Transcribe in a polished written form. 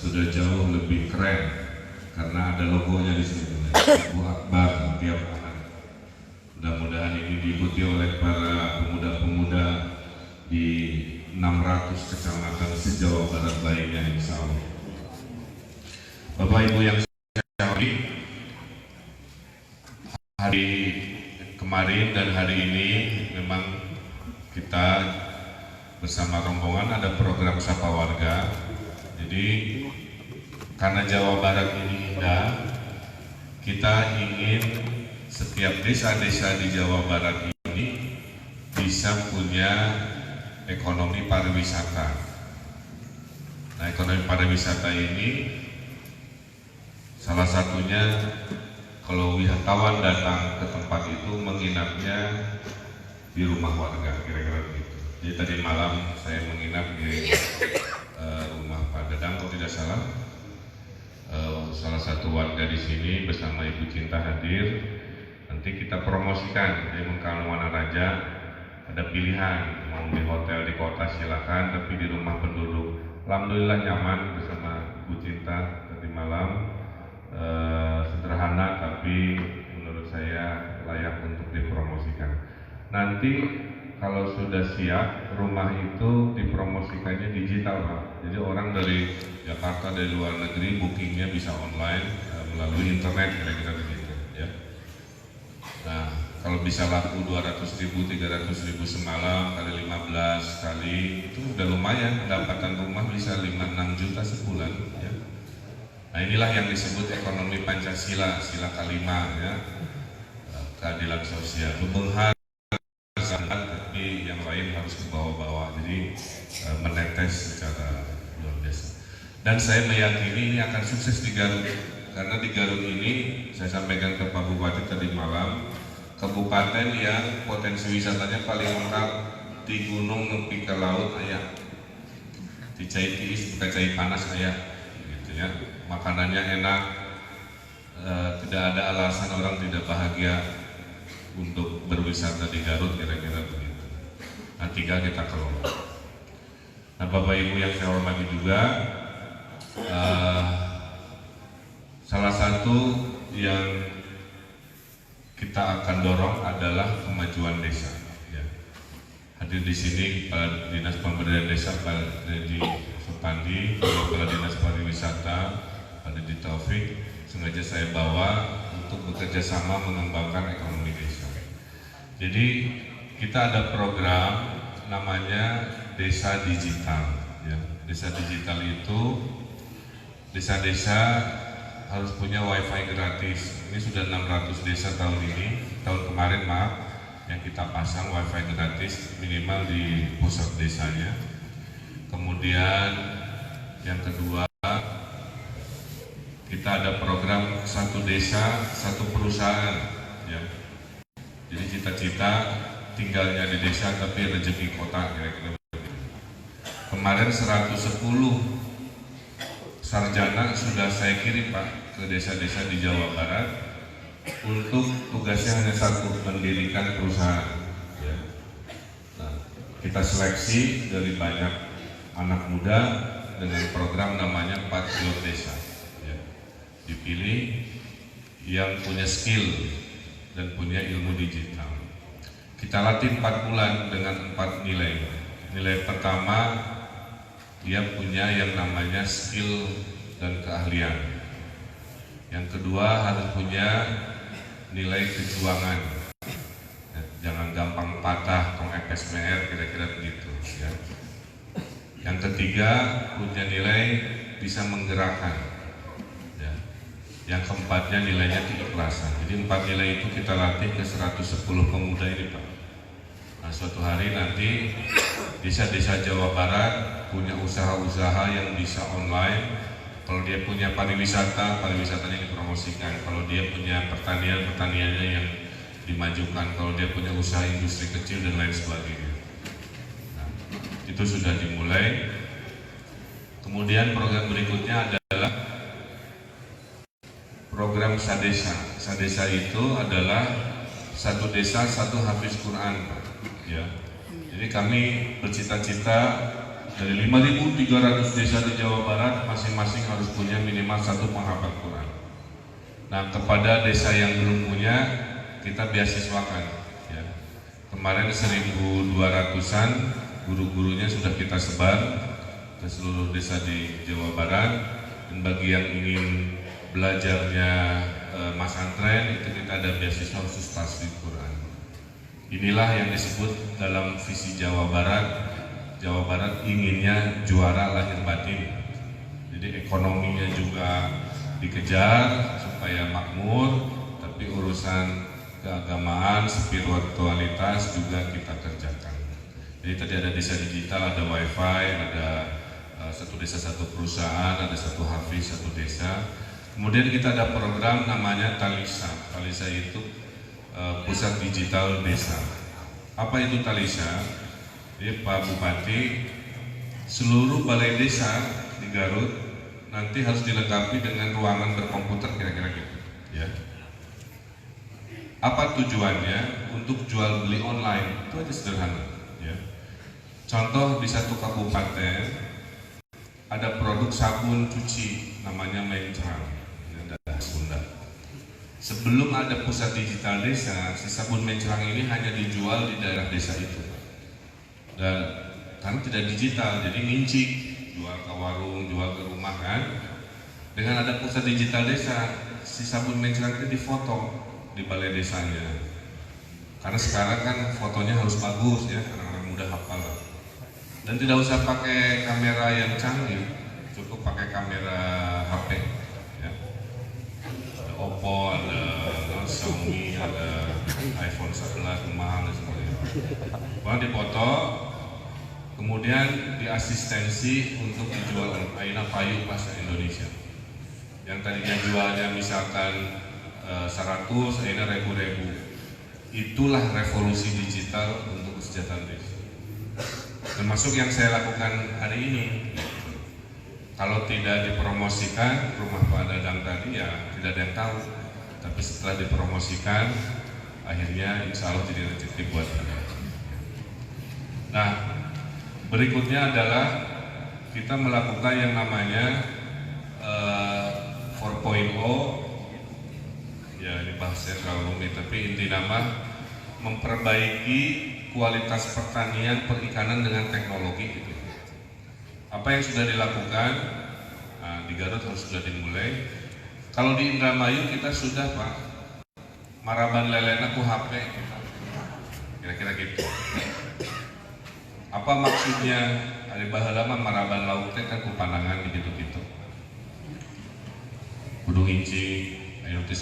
sudah jauh lebih keren karena ada logonya di sini, Allahu Akbar tiap hari. Mudah-mudahan ini diikuti oleh para pemuda-pemuda di 600 kecamatan se-Jawa Barat lainnya, insya Allah. Bapak Ibu yang saya hormati, hari kemarin dan hari ini memang kita bersama rombongan ada program Sapa Warga. Jadi karena Jawa Barat ini indah, kita ingin setiap desa-desa di Jawa Barat ini bisa punya ekonomi pariwisata. Nah, ekonomi pariwisata ini salah satunya kalau wisatawan datang ke tempat itu menginapnya di rumah warga, kira-kira begitu. Jadi tadi malam saya menginap di rumah Pak Dadang, kalau tidak salah. Salah satu warga di sini bersama Ibu Cinta hadir. Nanti kita promosikan di Mengkaluana Raja, ada pilihan mau di hotel di kota silakan, tapi di rumah penduduk alhamdulillah nyaman bersama Ibu Cinta tadi malam. Sederhana tapi menurut saya layak untuk dipromosikan. Nanti kalau sudah siap, rumah itu dipromosikannya digital, Pak. Jadi orang dari Jakarta, dari luar negeri bookingnya bisa online melalui internet, kira-kira begitu ya. Nah, kalau bisa laku 200.000, 300.000 semalam kali 15 kali itu udah lumayan, pendapatan rumah bisa 5-6 juta sebulan ya. Nah, inilah yang disebut ekonomi Pancasila, sila kelima ya, keadilan sosial. Bebenghar tapi yang lain harus ke bawah-bawah, jadi menetes secara luar biasa. Dan saya meyakini ini akan sukses di Garut, karena di Garut ini saya sampaikan ke Pak Bupati tadi malam, kabupaten yang potensi wisatanya paling lengkap, di gunung nepi ke laut ayah, di Cai Tiis bukan Cai Panas ayah, gitu ya. Makanannya enak, tidak ada alasan orang tidak bahagia untuk berwisata di Garut, kira-kira begitu. Nah, tinggal kita kelola. Nah, Bapak Ibu yang saya hormati juga, salah satu yang kita akan dorong adalah kemajuan desa. Ya. Hadir di sini Kepala Dinas Pemberdayaan Desa Pak Dedi Supandi, Kepala Dinas Pariwisata Pak Dedi Taufik, sengaja saya bawa untuk bekerja sama mengembangkan ekonomi desa. Jadi kita ada program namanya Desa Digital. Ya. Desa Digital itu desa-desa harus punya wifi gratis. Ini sudah 600 desa tahun ini, tahun kemarin maaf, yang kita pasang wifi gratis minimal di pusat desanya. Kemudian yang kedua, kita ada program satu desa satu perusahaan ya. Jadi cita-cita tinggalnya di desa tapi rezeki kota, kira-kira begitu. Kemarin 110 sarjana sudah saya kirim Pak ke desa-desa di Jawa Barat, untuk tugasnya hanya satu, mendirikan perusahaan ya. Nah, kita seleksi dari banyak anak muda dengan program namanya Patriot Desa ya. Dipilih yang punya skill dan punya ilmu digital. Kita latih 4 bulan dengan 4 nilai. Nilai pertama, dia punya yang namanya skill dan keahlian. Yang kedua, harus punya nilai kejuangan ya, jangan gampang patah, tong FSMR, kira-kira begitu ya. Yang ketiga, punya nilai bisa menggerakkan ya. Yang keempatnya nilainya keikhlasan. Jadi 4 nilai itu kita latih ke 110 pemuda ini Pak. Nah, suatu hari nanti desa-desa Jawa Barat punya usaha-usaha yang bisa online. Kalau dia punya pariwisatanya dipromosikan. Kalau dia punya pertaniannya yang dimajukan. Kalau dia punya usaha industri kecil dan lain sebagainya. Nah, itu sudah dimulai. Kemudian program berikutnya adalah program Sadesa. Sadesa itu adalah satu desa satu hafiz Quran, ya. Jadi kami bercita-cita Dari 5.300 desa di Jawa Barat, masing-masing harus punya minimal 1 penghafal Quran. Nah, kepada desa yang belum punya, kita beasiswakan. Ya. Kemarin 1.200-an guru-gurunya sudah kita sebar ke seluruh desa di Jawa Barat. Dan bagi yang ingin belajarnya masantren, itu kita ada beasiswa khusus tasfidz Quran. Inilah yang disebut dalam visi Jawa Barat. Jawa Barat inginnya juara lahir batin, jadi ekonominya juga dikejar supaya makmur, tapi urusan keagamaan, spiritualitas juga kita kerjakan. Jadi tadi ada desa digital, ada wifi, ada satu desa satu perusahaan, ada satu hafiz satu desa. Kemudian kita ada program namanya Talisa. Talisa itu pusat digital desa. Apa itu Talisa? Jadi Pak Bupati, seluruh balai desa di Garut nanti harus dilengkapi dengan ruangan berkomputer kira-kira gitu. Ya. Apa tujuannya? Untuk jual beli online. Itu aja sederhana. Ya. Contoh di satu kabupaten ada produk sabun cuci namanya Mencrang. Dadah Sunda. Sebelum ada pusat digital desa, si sabun Mencrang ini hanya dijual di daerah desa itu. Dan karena tidak digital, jadi ngincik, jual ke warung, jual ke rumah kan. Dengan ada pusat digital desa, si sabun Mencrang itu difoto di balai desanya. Karena sekarang kan fotonya harus bagus ya, anak-anak muda hafal. Dan tidak usah pakai kamera yang canggih, cukup pakai kamera HP. Ya. Ada Oppo, ada Xiaomi, ada iPhone 11 mahal dan sebagainya. Bahkan dipoto, kemudian diasistensi untuk dijual Aina Payu bahasa Indonesia. Yang tadinya jualnya misalkan 100, Aina ribu-ribu. Itulah revolusi digital untuk kesejahteraan desa. Termasuk yang saya lakukan hari ini. Kalau tidak dipromosikan rumah Pak Dadang tadi ya tidak ada yang tahu. Tapi setelah dipromosikan, akhirnya insya Allah jadi rezeki buat kita. Nah, berikutnya adalah kita melakukan yang namanya 4.0. Ya, ini bahasanya terlalu rumit, tapi inti nama memperbaiki kualitas pertanian perikanan dengan teknologi gitu. Apa yang sudah dilakukan? Nah, di Garut harus sudah dimulai. Kalau di Indramayu kita sudah Pak, maraban lelena ku HP, kira-kira gitu. Apa maksudnya? Ada bahalama maraban lautnya kan ku pandangan gitu-gitu. Kudu nginci, ayo